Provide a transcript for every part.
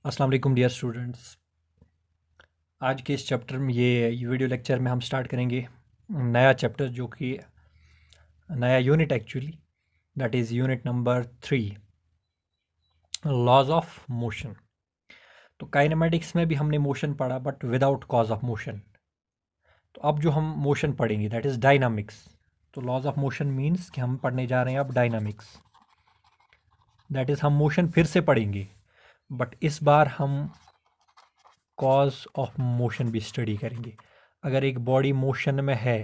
अस्सलाम वालेकुम dear students. आज के इस चैप्टर में ये वीडियो लेक्चर में हम स्टार्ट करेंगे नया चैप्टर जो कि नया unit actually that is unit number 3, laws of motion. तो काइनेमेटिक्स में भी हमने मोशन पढ़ा but without cause of motion. तो अब जो हम मोशन पढ़ेंगे दैट इज़ डायनामिक्स। तो लॉज ऑफ मोशन मीन्स कि हम पढ़ने जा रहे हैं अब डायनामिक्स, दैट इज़ हम मोशन फिर से पढ़ेंगे बट इस बार हम कॉज ऑफ मोशन भी स्टडी करेंगे। अगर एक बॉडी मोशन में है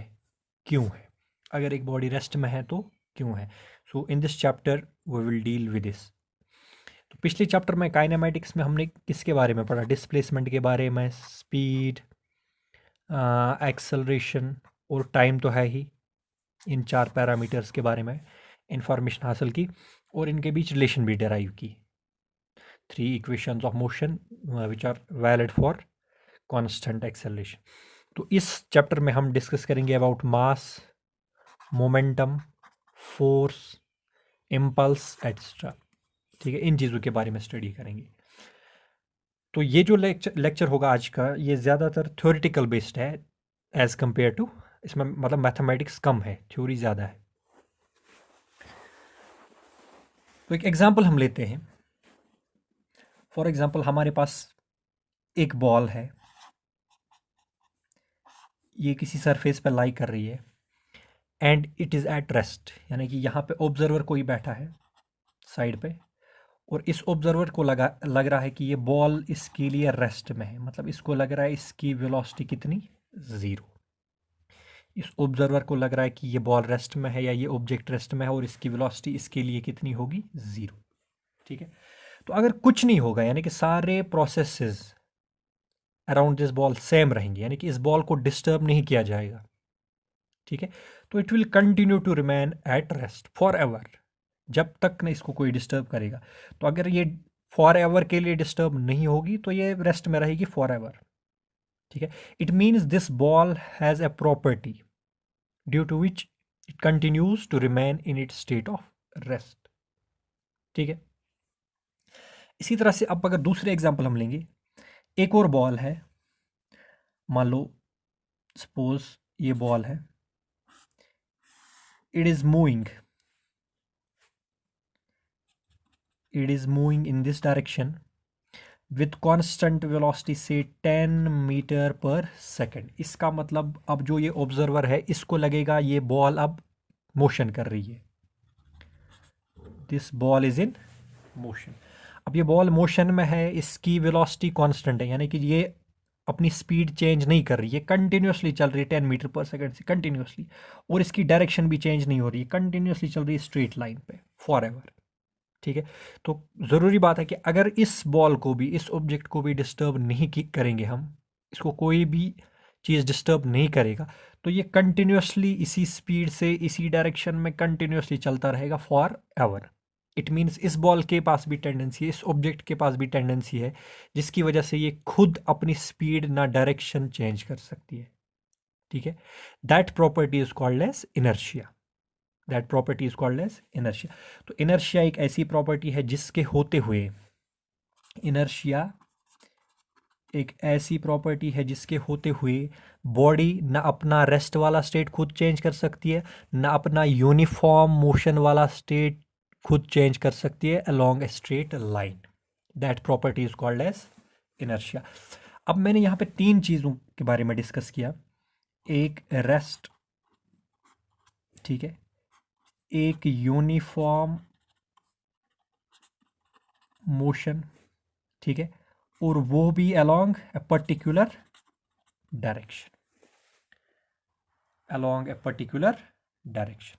क्यों है, अगर एक बॉडी रेस्ट में है तो क्यों है। So in this chapter we will deal with this. तो पिछले चैप्टर में काइनेमेटिक्स में हमने किसके बारे में पढ़ा? डिस्प्लेसमेंट के बारे में, स्पीड, एक्सेलरेशन और टाइम तो है ही। इन 4 पैरामीटर्स के बारे में इंफॉर्मेशन हासिल की और इनके बीच रिलेशन भी डेराइव की। 3 equations of motion which are valid for constant acceleration. तो इस चैप्टर में हम डिस्कस करेंगे about mass, momentum, force, impulse etcetera. ठीक है, इन चीज़ों के बारे में स्टडी करेंगे। तो ये जो लेक्चर होगा आज का, ये ज़्यादातर थ्योरेटिकल बेस्ड है एज़ कम्पेयर टू, इसमें मतलब मैथमेटिक्स कम है, थ्योरी ज़्यादा है। तो एक एग्जांपल हम लेते हैं। फॉर एग्जांपल हमारे पास एक बॉल है, ये किसी सरफेस पर लाई कर रही है and it is at rest, यानी कि यहाँ पे ऑब्जर्वर कोई बैठा है साइड पे और इस ऑब्जर्वर को लग रहा है कि ये बॉल इसके लिए रेस्ट में है, मतलब इसको लग रहा है इसकी वेलोसिटी कितनी, ज़ीरो। इस ऑब्जर्वर को लग रहा है कि ये बॉल रेस्ट में है या ये ऑब्जेक्ट रेस्ट में है और इसकी वेलोसिटी इसके लिए कितनी होगी, ज़ीरो। ठीक है, तो अगर कुछ नहीं होगा यानी कि सारे processes around this ball same रहेंगे, यानी कि इस बॉल को डिस्टर्ब नहीं किया जाएगा। ठीक है, तो it will continue to remain at rest forever, जब तक न इसको कोई डिस्टर्ब करेगा। तो अगर ये फॉर एवर के लिए डिस्टर्ब नहीं होगी तो ये रेस्ट में रहेगी फॉर एवर। ठीक है, it means this ball has a property due to which it continues to remain in it state of rest. ठीक है, इसी तरह से अब अगर दूसरे एग्जाम्पल हम लेंगे, एक और बॉल है, मान लो सपोज ये बॉल है, it is moving in this direction with constant velocity से 10 मीटर पर सेकेंड। इसका मतलब अब जो ये ऑब्जर्वर है इसको लगेगा ये बॉल अब मोशन कर रही है, this ball is in motion. अब ये बॉल मोशन में है, इसकी वेलोसिटी कांस्टेंट है, यानी कि ये अपनी स्पीड चेंज नहीं कर रही है, कंटिन्यूसली चल रही है 10 मीटर पर सेकेंड से कंटिन्यूसली, और इसकी डायरेक्शन भी चेंज नहीं हो रही है, कंटिन्यूसली चल रही है स्ट्रेट लाइन पे फॉर एवर। ठीक है, तो ज़रूरी बात है कि अगर इस बॉल को भी, इस ऑब्जेक्ट को भी डिस्टर्ब नहीं करेंगे हम, इसको कोई भी चीज़ डिस्टर्ब नहीं करेगा, तो ये कंटिन्यूसली इसी स्पीड से इसी डायरेक्शन में कंटिन्यूसली चलता रहेगा फॉर एवर। इट मीन्स इस बॉल के पास भी टेंडेंसी है, इस ऑब्जेक्ट के पास भी टेंडेंसी है, जिसकी वजह से ये खुद अपनी स्पीड ना डायरेक्शन चेंज कर सकती है। ठीक है, that property is called as inertia, that property is called as inertia. तो इनर्शिया एक ऐसी प्रॉपर्टी है जिसके होते हुए, इनर्शिया एक ऐसी प्रॉपर्टी है जिसके होते हुए बॉडी ना अपना रेस्ट वाला स्टेट खुद चेंज कर सकती है, ना अपना यूनिफॉर्म मोशन वाला स्टेट खुद चेंज कर सकती है along a straight line. That property is called as inertia. अब मैंने यहाँ पे 3 चीज़ों के बारे में डिस्कस किया, एक रेस्ट, ठीक है, एक यूनिफॉर्म मोशन, ठीक है, और वो भी along a particular direction, along a particular direction.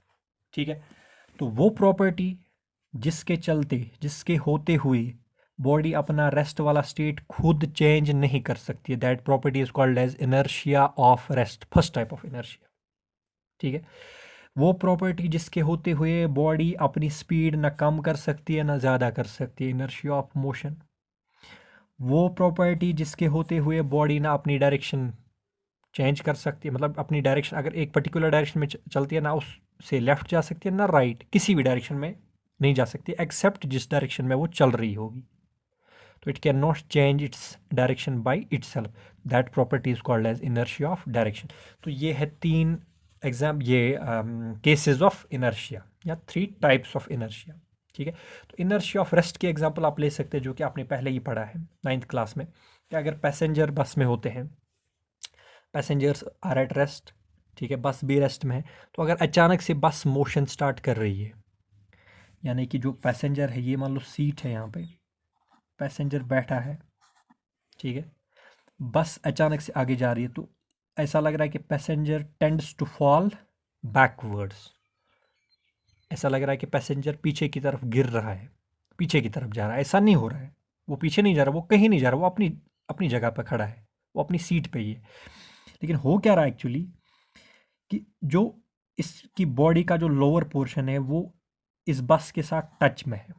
ठीक है, तो वो प्रॉपर्टी जिसके चलते, जिसके होते हुए बॉडी अपना रेस्ट वाला स्टेट खुद चेंज नहीं कर सकती है, that property is called as inertia of rest, first type of inertia. ठीक है, वो प्रॉपर्टी जिसके होते हुए बॉडी अपनी स्पीड ना कम कर सकती है ना ज़्यादा कर सकती है, इनर्शिया ऑफ मोशन। वो प्रॉपर्टी जिसके होते हुए बॉडी ना अपनी डायरेक्शन चेंज कर सकती है, मतलब अपनी डायरेक्शन अगर एक पर्टिकुलर डायरेक्शन में चलती है ना उससे लेफ्ट जा सकती है ना राइट, किसी भी डायरेक्शन में नहीं जा सकती एक्सेप्ट जिस डायरेक्शन में वो चल रही होगी। तो it cannot change its direction by itself, that property is called as inertia of direction. तो ये है तीन एग्जाम, ये केसेस ऑफ इनर्शिया या थ्री टाइप्स ऑफ इनर्शिया। ठीक है, तो इनर्शिया ऑफ रेस्ट के एग्जाम्पल आप ले सकते हैं जो कि आपने पहले ही पढ़ा है 9th क्लास में, कि अगर पैसेंजर बस में होते हैं, पैसेंजर्स आर एट रेस्ट, ठीक है, बस भी रेस्ट में है, तो अगर अचानक से बस मोशन स्टार्ट कर रही है, यानी कि जो पैसेंजर है, ये मान लो सीट है यहाँ पे, पैसेंजर बैठा है, ठीक है, बस अचानक से आगे जा रही है, तो ऐसा लग रहा है कि passenger tends to fall backwards, ऐसा लग रहा है कि पैसेंजर पीछे की तरफ गिर रहा है, पीछे की तरफ जा रहा है। ऐसा नहीं हो रहा है, वो पीछे नहीं जा रहा, वो कहीं नहीं जा रहा, वो अपनी अपनी जगह पर खड़ा है, वो अपनी सीट पे ही है। लेकिन हो क्या रहा है एक्चुअली, कि जो इसकी बॉडी का जो लोअर पोर्शन है वो इस बस के साथ टच में है,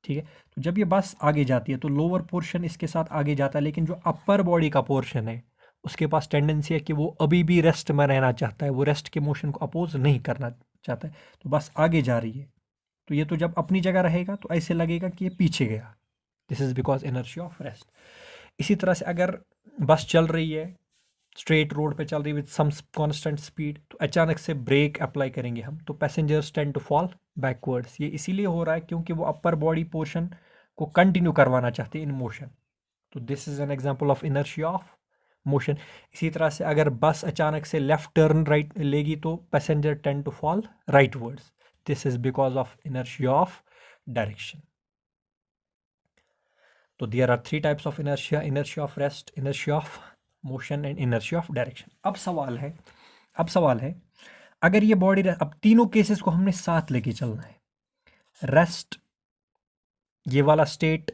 ठीक है। तो जब ये बस आगे जाती है तो लोअर पोर्शन इसके साथ आगे जाता है, लेकिन जो अपर बॉडी का पोर्शन है उसके पास टेंडेंसी है कि वो अभी भी रेस्ट में रहना चाहता है, वो रेस्ट के मोशन को अपोज नहीं करना चाहता है, तो बस आगे जा रही है। तो ये तो जब अपनी जगह रहेगा तो ऐसे लगेगा कि ये पीछे गया, this is because energy of rest. इसी तरह से अगर बस चल रही है, स्ट्रेट रोड पे चल रही है विद सम कांस्टेंट स्पीड, तो अचानक से ब्रेक अप्लाई करेंगे हम, तो passengers tend to fall backwards. ये इसीलिए हो रहा है क्योंकि वो अपर बॉडी पोर्शन को कंटिन्यू करवाना चाहते हैं इन मोशन। तो this is an example of inertia of motion. इसी तरह से अगर बस अचानक से लेफ्ट टर्न राइट लेगी तो passenger tend to fall rightwards, this is because of inertia of direction. तो there are three types of inertia, inertia of rest, inertia of motion and inertia of direction. अब सवाल है अगर ये body, अब तीनों केसेस को हमने साथ लेके चलना है। रेस्ट, ये वाला स्टेट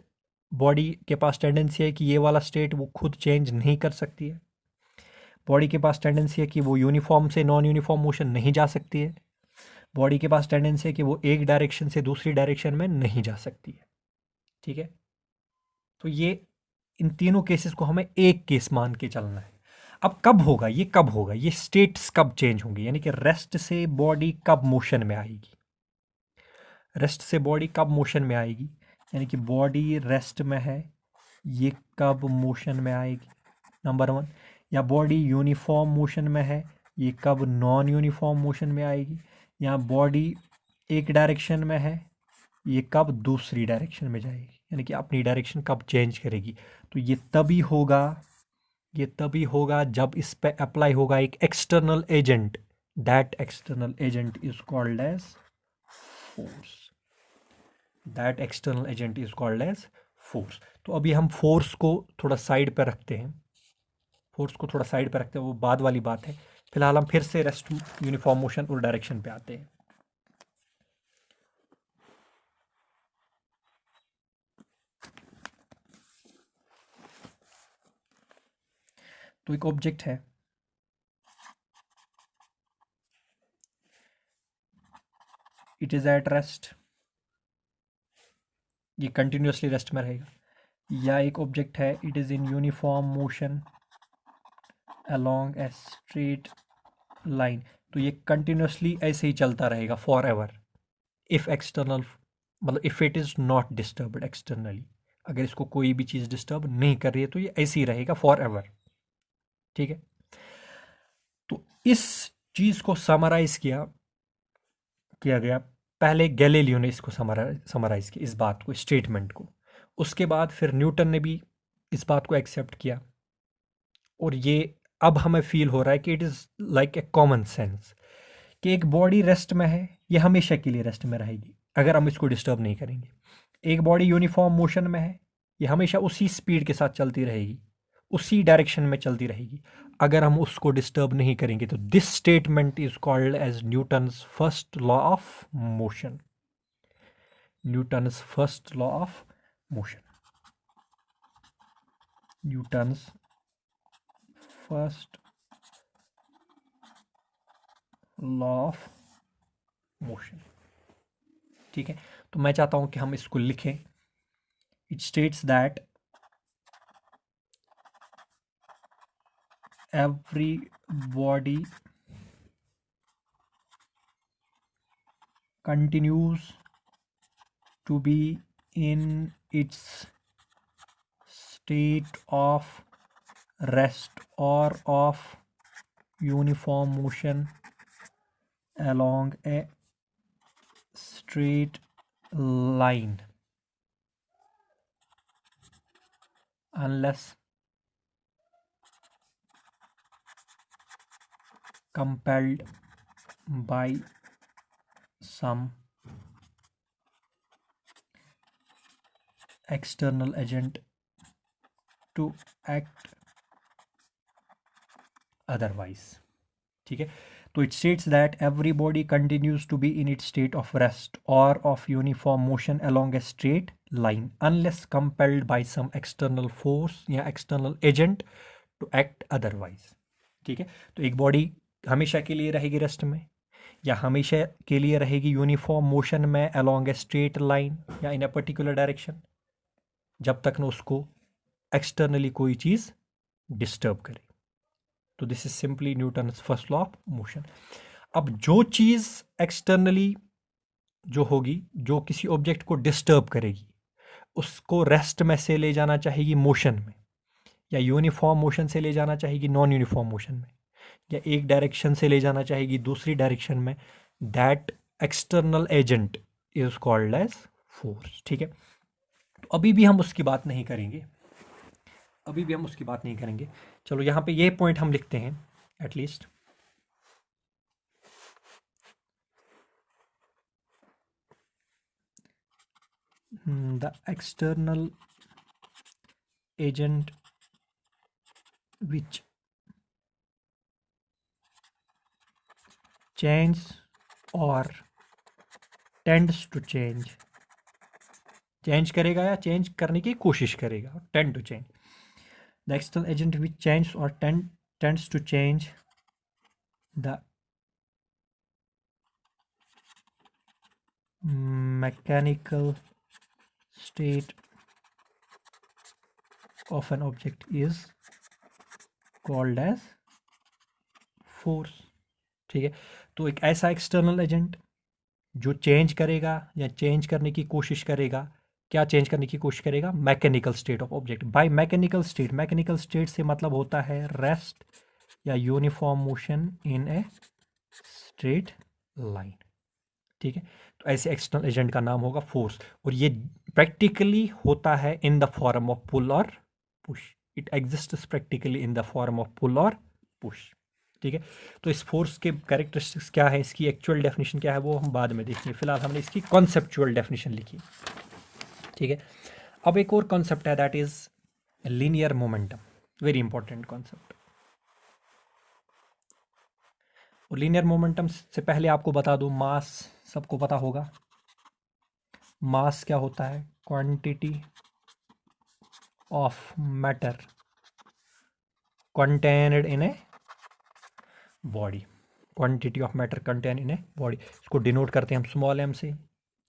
बॉडी के पास टेंडेंसी है कि ये वाला स्टेट वो खुद चेंज नहीं कर सकती है, बॉडी के पास टेंडेंसी है कि वो यूनिफॉर्म से नॉन यूनिफॉर्म मोशन नहीं जा सकती है, बॉडी के पास टेंडेंसी है कि वो एक डायरेक्शन से दूसरी डायरेक्शन में नहीं जा सकती है, ठीक है। तो ये इन तीनों केसेस को हमें एक केस मान के चलना है। अब कब होगा ये, कब होगा ये स्टेट्स, कब चेंज होंगे, यानी कि रेस्ट से बॉडी कब मोशन में आएगी, रेस्ट से बॉडी कब मोशन में आएगी, यानी कि बॉडी रेस्ट में है, ये कब मोशन में आएगी, नंबर वन। या बॉडी यूनिफॉर्म मोशन में है, ये कब नॉन यूनिफॉर्म मोशन में आएगी। या बॉडी एक डायरेक्शन में है, ये कब दूसरी डायरेक्शन में जाएगी, यानी कि अपनी डायरेक्शन कब चेंज करेगी। तो ये तभी होगा जब इस पे अप्लाई होगा एक external agent, that external agent is called as force, that external agent is called as force. तो अभी हम फोर्स को थोड़ा साइड पर रखते हैं, वो बाद वाली बात है। फिलहाल हम फिर से रेस्ट, यूनिफॉर्म मोशन और डायरेक्शन पे आते हैं। तो एक ऑब्जेक्ट है, इट इज एट रेस्ट, ये कंटिन्यूसली रेस्ट में रहेगा। या एक ऑब्जेक्ट है, it is in uniform motion along a straight line, तो ये कंटिन्यूसली ऐसे ही चलता रहेगा फॉर एवर। इफ एक्सटर्नल, मतलब if it is not disturbed externally, अगर इसको कोई भी चीज़ डिस्टर्ब नहीं कर रही है तो ये ऐसे ही रहेगा फॉर एवर, ठीक है। तो इस चीज़ को समराइज किया गया, पहले गैलीलियो ने इसको समराइज किया, इस बात को, स्टेटमेंट को। उसके बाद फिर न्यूटन ने भी इस बात को एक्सेप्ट किया, और ये अब हमें फील हो रहा है कि it is like a common sense कि एक बॉडी रेस्ट में है, ये हमेशा के लिए रेस्ट में रहेगी अगर हम इसको डिस्टर्ब नहीं करेंगे। एक बॉडी यूनिफॉर्म मोशन में है, ये हमेशा उसी स्पीड के साथ चलती रहेगी, उसी डायरेक्शन में चलती रहेगी अगर हम उसको डिस्टर्ब नहीं करेंगे। तो this statement is called as Newton's first law of motion, Newton's first law of motion, Newton's first law of motion, ठीक है। तो मैं चाहता हूं कि हम इसको लिखें। It states that every body continues to be in its state of rest or of uniform motion along a straight line unless compelled by some external agent to act otherwise. ठीक है, तो it states that every body continues to be in its state of rest or of uniform motion along a straight line unless compelled by some external force या external agent to act otherwise. ठीक है, तो एक body हमेशा के लिए रहेगी rest में या हमेशा के लिए रहेगी यूनिफॉर्म मोशन में अलोंग ए स्ट्रेट लाइन या इन अ पर्टिकुलर डायरेक्शन जब तक न उसको एक्सटर्नली कोई चीज़ डिस्टर्ब करे. तो this is simply Newton's first law of motion. अब जो चीज़ एक्सटर्नली जो होगी, जो किसी ऑब्जेक्ट को डिस्टर्ब करेगी, उसको रेस्ट में से ले जाना चाहेगी मोशन में, या यूनिफॉर्म मोशन से ले जाना चाहेगी नॉन यूनिफॉर्म मोशन में, या एक डायरेक्शन से ले जाना चाहेगी दूसरी डायरेक्शन में. That external agent is called as force. ठीक है, तो अभी भी हम उसकी बात नहीं करेंगे, अभी भी हम उसकी बात नहीं करेंगे. चलो यहाँ पे ये पॉइंट हम लिखते हैं at least. The external agent which change or tends to change, change करेगा या चेंज करने की कोशिश करेगा, tend to change. The external agent which changes or tends to change the mechanical state of an object is called as force. ठीक है, तो एक ऐसा एक्सटर्नल एजेंट जो चेंज करेगा या चेंज करने की कोशिश करेगा, क्या चेंज करने की कोशिश करेगा? Mechanical state of object. By mechanical state, mechanical state से मतलब होता है रेस्ट या uniform motion in A straight line. ठीक है, तो ऐसे एक्सटर्नल एजेंट का नाम होगा फोर्स, और ये प्रैक्टिकली होता है in the form of pull और push. It exists practically in the form of pull और पुश. ठीक है, तो इस फोर्स के कैरेक्टरिस्टिक्स क्या है, इसकी एक्चुअल डेफिनेशन क्या है, वो हम बाद में देखेंगे. फिलहाल हमने इसकी कॉन्सेप्चुअल डेफिनेशन लिखी. ठीक है, अब एक और कॉन्सेप्ट है, that is linear momentum. Very important concept. और लीनियर मोमेंटम से पहले आपको बता दूं, मास सबको पता होगा. मास क्या होता है? Quantity of matter contained in a body. Quantity of matter contain in a body, इसको डिनोट करते हैं हम स्मॉल एम से.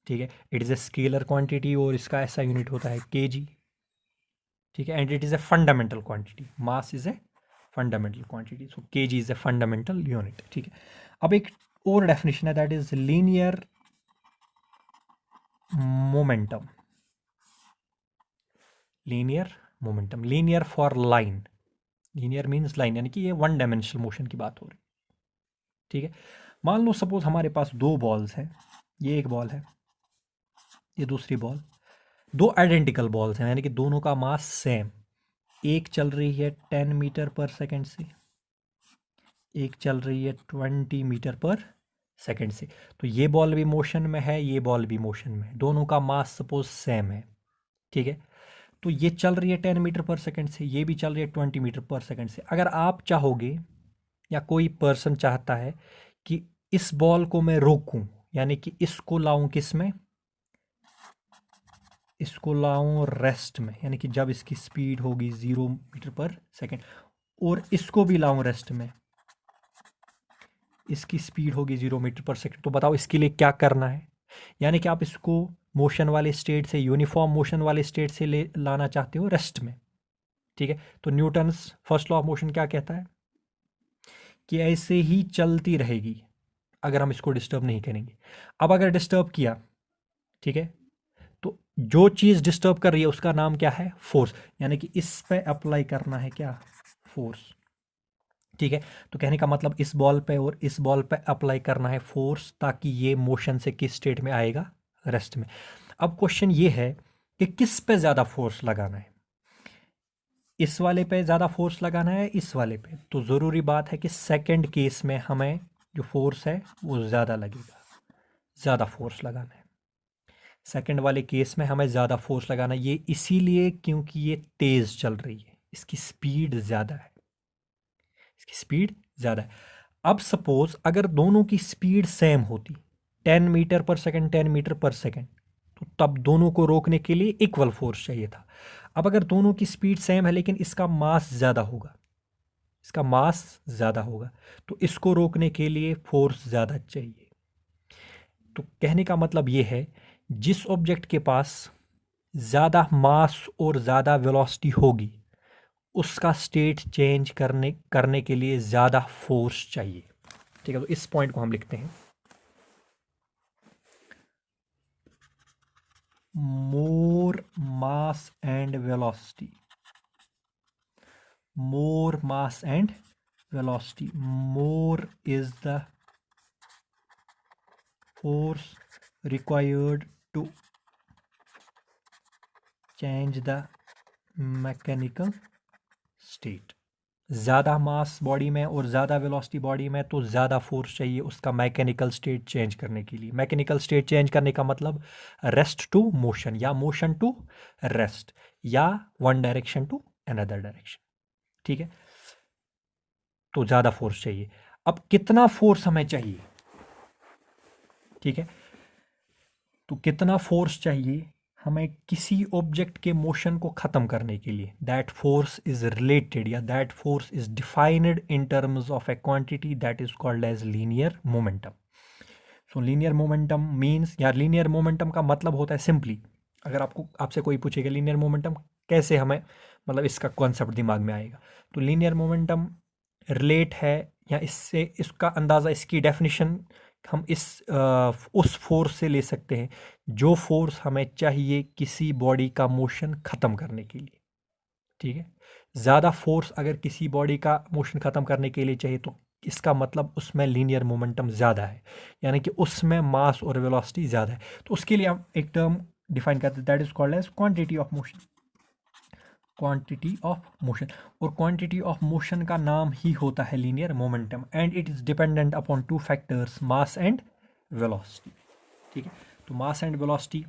ठीक है, it is a scalar quantity और इसका ऐसा यूनिट होता है केजी. ठीक है, and it is a fundamental quantity. Mass is a fundamental quantity, so KG is a fundamental unit. ठीक है, अब एक और डेफिनेशन है, that is linear momentum. Linear momentum, linear for line. Linear means line, यानी कि ये वन डायमेंशनल मोशन की बात हो रही. ठीक है, मान लो सपोज हमारे पास दो बॉल्स हैं, ये एक बॉल है, ये दूसरी बॉल. दो आइडेंटिकल बॉल्स हैं, यानी कि दोनों का मास सेम. एक चल रही है 10 मीटर पर सेकंड से, एक चल रही है 20 मीटर पर सेकंड से. तो ये बॉल भी मोशन में है, ये बॉल भी मोशन में है, दोनों का मास सपोज सेम है. ठीक है, तो ये चल रही है 10 मीटर पर सेकंड से, ये भी चल रही है 20 मीटर पर सेकंड से. अगर आप चाहोगे या कोई पर्सन चाहता है कि इस बॉल को मैं रोकूं, यानी कि इसको लाऊं किस में, इसको लाऊं रेस्ट में, यानी कि जब इसकी स्पीड होगी 0 मीटर पर सेकंड, और इसको भी लाऊं रेस्ट में, इसकी स्पीड होगी 0 मीटर पर सेकंड. तो बताओ इसके लिए क्या करना है? यानी कि आप इसको मोशन वाले स्टेट से, यूनिफॉर्म मोशन वाले स्टेट से ले लाना चाहते हो रेस्ट में. ठीक है, तो Newton's first law of motion क्या कहता है कि ऐसे ही चलती रहेगी अगर हम इसको डिस्टर्ब नहीं करेंगे. अब अगर डिस्टर्ब किया, ठीक है, तो जो चीज़ डिस्टर्ब कर रही है उसका नाम क्या है? फोर्स। यानी कि इस पे अप्लाई करना है क्या? फोर्स। ठीक है, तो कहने का मतलब इस बॉल पे और इस बॉल पे अप्लाई करना है फोर्स, ताकि ये मोशन से किस स्टेट में आएगा? रेस्ट में। अब क्वेश्चन ये है कि किस पे ज़्यादा फोर्स लगाना है? इस वाले पे ज़्यादा फोर्स लगाना है, इस वाले पे? तो ज़रूरी बात है कि सेकंड केस में हमें जो फोर्स है वो ज़्यादा लगेगा, ज़्यादा फोर्स लगाना है। सेकंड वाले केस में हमें ज़्यादा फोर्स लगाना है, ये इसीलिए क्योंकि ये तेज़ चल रही है, इसकी स्पीड ज़्यादा है, इसकी स्पीड ज़्यादा है। अब सपोज अगर दोनों की स्पीड सेम होती, 10 metre per second, 10 metre per second, तो तब दोनों को रोकने के लिए इक्वल फोर्स चाहिए था। अब अगर दोनों की स्पीड सेम है लेकिन इसका मास ज़्यादा होगा, इसका मास ज़्यादा होगा, तो इसको रोकने के लिए फोर्स ज़्यादा चाहिए। तो कहने का मतलब ये है, जिस ऑब्जेक्ट के पास ज़्यादा मास और ज़्यादा वेलोसिटी होगी उसका स्टेट चेंज करने करने के लिए ज़्यादा फोर्स चाहिए। ठीक है, तो इस पॉइंट को हम लिखते हैं, more mass and velocity, more mass and velocity, more is the force required to change the mechanical state। ज़्यादा मास बॉडी में और ज़्यादा वेलोसिटी बॉडी में तो ज़्यादा फोर्स चाहिए उसका मैकेनिकल स्टेट चेंज करने के लिए। मैकेनिकल स्टेट चेंज करने का मतलब रेस्ट टू मोशन या मोशन टू रेस्ट या one direction to another direction. ठीक है, तो ज़्यादा फोर्स चाहिए। अब कितना फोर्स हमें चाहिए? ठीक है, तो कितना फोर्स चाहिए हमें किसी ऑब्जेक्ट के मोशन को ख़त्म करने के लिए? दैट फोर्स इज रिलेटेड या that force is defined in terms of a quantity that is called as linear momentum. So linear momentum means, या लीनियर मोमेंटम का मतलब होता है सिंपली, अगर आपको आपसे कोई पूछेगा लीनियर मोमेंटम कैसे, हमें मतलब इसका कॉन्सेप्ट दिमाग में आएगा, तो लीनियर मोमेंटम रिलेट है, या इससे इसका अंदाज़ा, इसकी डेफिनेशन हम उस फोर्स से ले सकते हैं जो फोर्स हमें चाहिए किसी बॉडी का मोशन ख़त्म करने के लिए। ठीक है, ज़्यादा फोर्स अगर किसी बॉडी का मोशन ख़त्म करने के लिए चाहिए तो इसका मतलब उसमें लीनियर मोमेंटम ज़्यादा है, यानी कि उसमें मास और वेलोसिटी ज़्यादा है। तो उसके लिए हम एक टर्म डिफाइन करते हैं, that is called as quantity of motion, quantity of motion. और क्वांटिटी ऑफ मोशन का नाम ही होता है linear momentum, and it is dependent upon two factors, mass and velocity. ठीक है, तो मास एंड वेलोसिटी,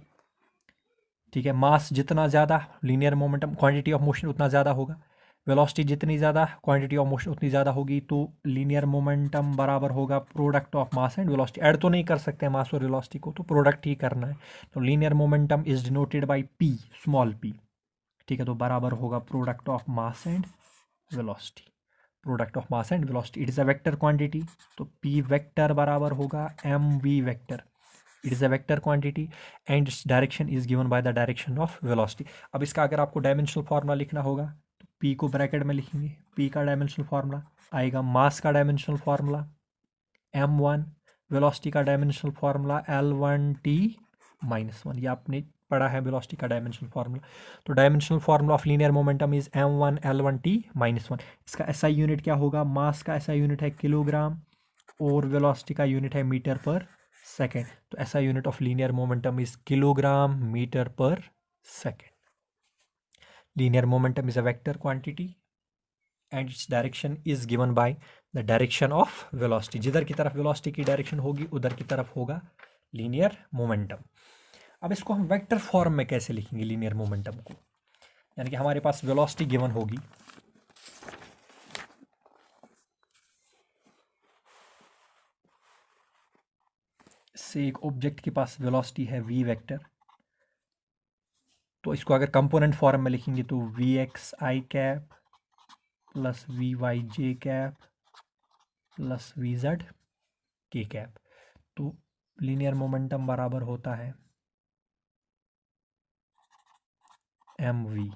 ठीक है, मास जितना ज़्यादा linear momentum quantity of motion उतना ज़्यादा होगा, वेलोसिटी जितनी ज़्यादा क्वांटिटी ऑफ मोशन उतनी ज़्यादा होगी, तो लीनियर मोमेंटम बराबर होगा product of mass and velocity. Add तो नहीं कर सकते मास और वेलोसिटी को, तो प्रोडक्ट ही करना है। तो linear momentum is denoted by P, small P. ठीक है, तो बराबर होगा product of mass and velocity, product of mass and velocity. It is a vector quantity, तो पी वेक्टर बराबर होगा M V vector. It is a vector quantity and its direction is given by the direction of velocity. अब इसका अगर आपको dimensional formula लिखना होगा तो पी को ब्रैकेट में लिखेंगे, पी का डायमेंशनल फार्मूला आएगा मास का डायमेंशनल फार्मूला m1, वेलोसिटी का डायमेंशनल फार्मूला L1t-1। ये आपने पढ़ा है वेलोसिटी का डायमेंशनल फार्मूला। तो dimensional formula of linear momentum is m1 L1t-1। इसका एसआई यूनिट क्या होगा? मास का एसआई यूनिट है किलोग्राम और वेलोसिटी का यूनिट है मीटर पर सेकेंड। तो SI unit of linear momentum is kilogram metre per second. Linear momentum is a vector quantity and its direction is given by the direction of velocity. जिधर की तरफ velocity की direction होगी उधर की तरफ होगा लीनियर मोमेंटम। अब इसको हम वेक्टर फॉर्म में कैसे लिखेंगे लीनियर मोमेंटम को? यानी कि हमारे पास वेलोसिटी गिवन होगी, से एक ऑब्जेक्ट के पास वेलोसिटी है वी वेक्टर, तो इसको अगर कंपोनेंट फॉर्म में लिखेंगे तो V X I cap plus V Y J cap plus V Z K cap. तो लीनियर मोमेंटम बराबर होता है एम वी।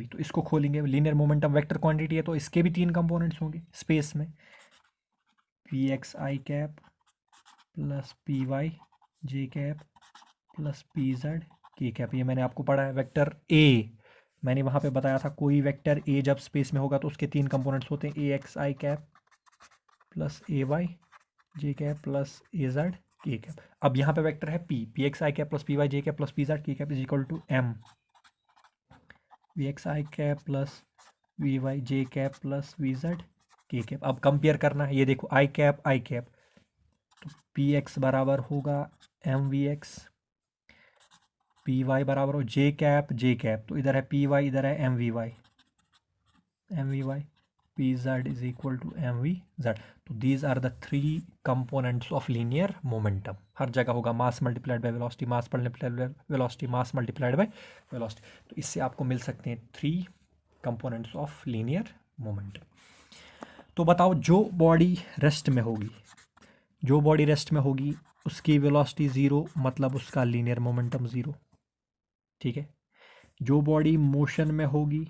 तो इसको खोलेंगे, लीनियर मोमेंटम वेक्टर क्वांटिटी है तो इसके भी तीन कंपोनेंट्स होंगे स्पेस में, P X I cap plus P Y J cap plus P Z K cap, ये मैंने आपको पढ़ा है। वेक्टर ए मैंने वहाँ पे बताया था, कोई वेक्टर ए जब स्पेस में होगा तो उसके 3 कंपोनेंट्स होते हैं, A X I cap plus A Y J cap plus A Z K cap. अब यहाँ पे वेक्टर है P X I cap plus P Y J cap plus P Z K cap is equal to M V X I cap plus V Y J cap plus V Z K cap. अब compare करना है, ये देखो I cap तो P X बराबर होगा M V x, P Y बराबर हो जे कैप, तो इधर है पी वाई, इधर है M V Y P Z is equal to M V Z. तो these are the 3 components of linear momentum. हर जगह होगा mass multiplied by velocity, mass multiplied by velocity, mass multiplied by velocity. तो इससे आपको मिल सकते हैं 3 कंपोनेंट्स ऑफ लीनियर मोमेंटम। तो बताओ, जो बॉडी रेस्ट में होगी उसकी वेलोसिटी 0, मतलब उसका लीनियर मोमेंटम 0। ठीक है। जो बॉडी मोशन में होगी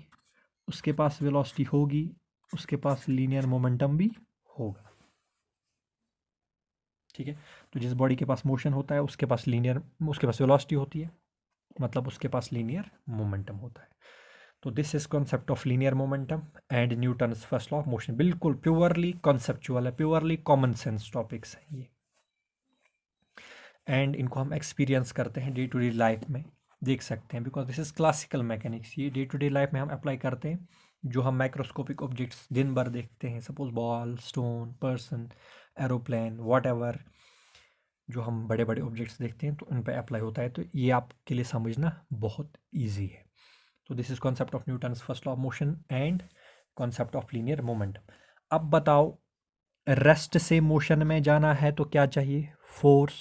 उसके पास वेलोसिटी होगी, उसके पास लीनियर मोमेंटम भी होगा। ठीक है। तो जिस बॉडी के पास मोशन होता है उसके पास वेलोसिटी होती है, मतलब उसके पास लीनियर मोमेंटम होता है। तो this is concept of linear momentum and Newton's first law of motion. बिल्कुल प्योरली कॉन्सेप्चुअल है, प्योरली कॉमन सेंस टॉपिक्स हैं ये, एंड इनको हम एक्सपीरियंस करते हैं डे टू डे लाइफ में, देख सकते हैं, because this is classical mechanics. ये डे टू डे लाइफ में हम अप्लाई करते हैं। जो हम माइक्रोस्कोपिक ऑब्जेक्ट्स दिन भर देखते हैं, suppose ball, stone, person, aeroplane, what ever, जो हम बड़े बड़े ऑब्जेक्ट्स देखते हैं तो उन पर अप्लाई होता है। तो ये आपके लिए समझना बहुत ईजी है। तो this is concept of Newton's first law of motion and concept of linear momentum. अब बताओ, रेस्ट से मोशन में जाना है तो क्या चाहिए? फोर्स।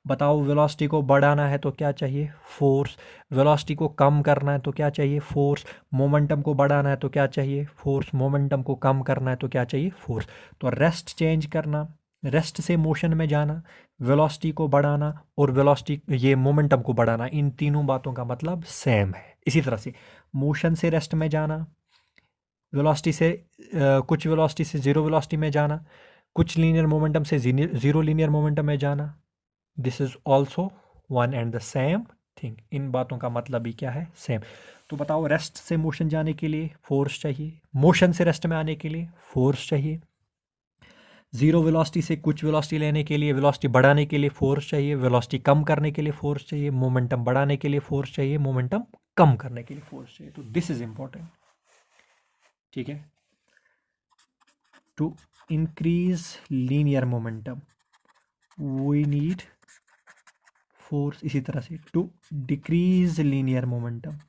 बताओ, वेलोसिटी को बढ़ाना है तो क्या चाहिए? फोर्स। वेलोसिटी को कम करना है तो क्या चाहिए? फोर्स। मोमेंटम को बढ़ाना है तो क्या चाहिए? फोर्स। मोमेंटम को कम करना है तो क्या चाहिए? फोर्स। तो रेस्ट चेंज करना, रेस्ट से मोशन में जाना, वेलोसिटी को बढ़ाना और मोमेंटम को बढ़ाना, इन तीनों बातों का मतलब सेम है। इसी तरह से मोशन से रेस्ट में जाना, वेलोसिटी से कुछ वेलोसिटी से जीरो वेलोसिटी में जाना, कुछ लीनियर मोमेंटम से जीरो लीनियर मोमेंटम में जाना, this is also one and the same thing. इन बातों का मतलब भी क्या है? सेम। तो बताओ, रेस्ट से मोशन जाने के लिए फोर्स चाहिए, मोशन से रेस्ट में आने के लिए फोर्स चाहिए, जीरो वेलोसिटी से कुछ वेलोसिटी लेने के लिए, वेलोसिटी बढ़ाने के लिए फोर्स चाहिए, वेलोसिटी कम करने के लिए फोर्स चाहिए, मोमेंटम बढ़ाने के लिए फोर्स चाहिए, मोमेंटम कम करने के लिए फोर्स चाहिए। तो दिस इज इंपॉर्टेंट। ठीक है। To increase linear momentum we need force. इसी तरह से to decrease linear momentum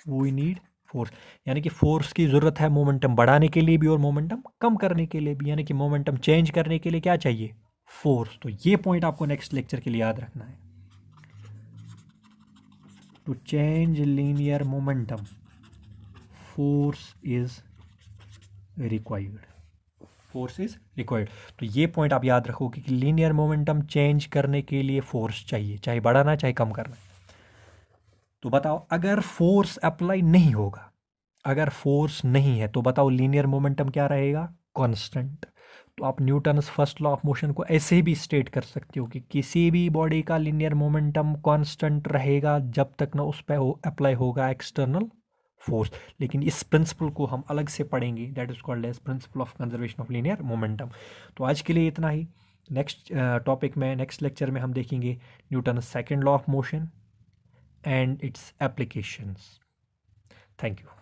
we need force. यानी कि फोर्स की ज़रूरत है मोमेंटम बढ़ाने के लिए भी और मोमेंटम कम करने के लिए भी। यानी कि मोमेंटम चेंज करने के लिए क्या चाहिए? फोर्स। तो ये पॉइंट आपको नेक्स्ट लेक्चर के लिए याद रखना है। To change linear momentum force is required. Force is required. तो ये पॉइंट आप याद रखोगे कि लीनियर मोमेंटम चेंज करने के लिए फोर्स चाहिए, चाहे बढ़ाना चाहे कम करना। तो बताओ, अगर फोर्स अप्लाई नहीं होगा, अगर फोर्स नहीं है तो बताओ लीनियर मोमेंटम क्या रहेगा? कांस्टेंट। तो आप Newton's first law of motion को ऐसे भी स्टेट कर सकते हो कि किसी भी बॉडी का लीनियर मोमेंटम कांस्टेंट रहेगा जब तक ना उस पर अप्लाई होगा एक्सटर्नल फोर्स। लेकिन इस प्रिंसिपल को हम अलग से पढ़ेंगे, that is called as principle of conservation of linear momentum. तो आज के लिए इतना ही। नेक्स्ट टॉपिक में, नेक्स्ट लेक्चर में हम देखेंगे Newton's second law of motion and its applications. Thank you.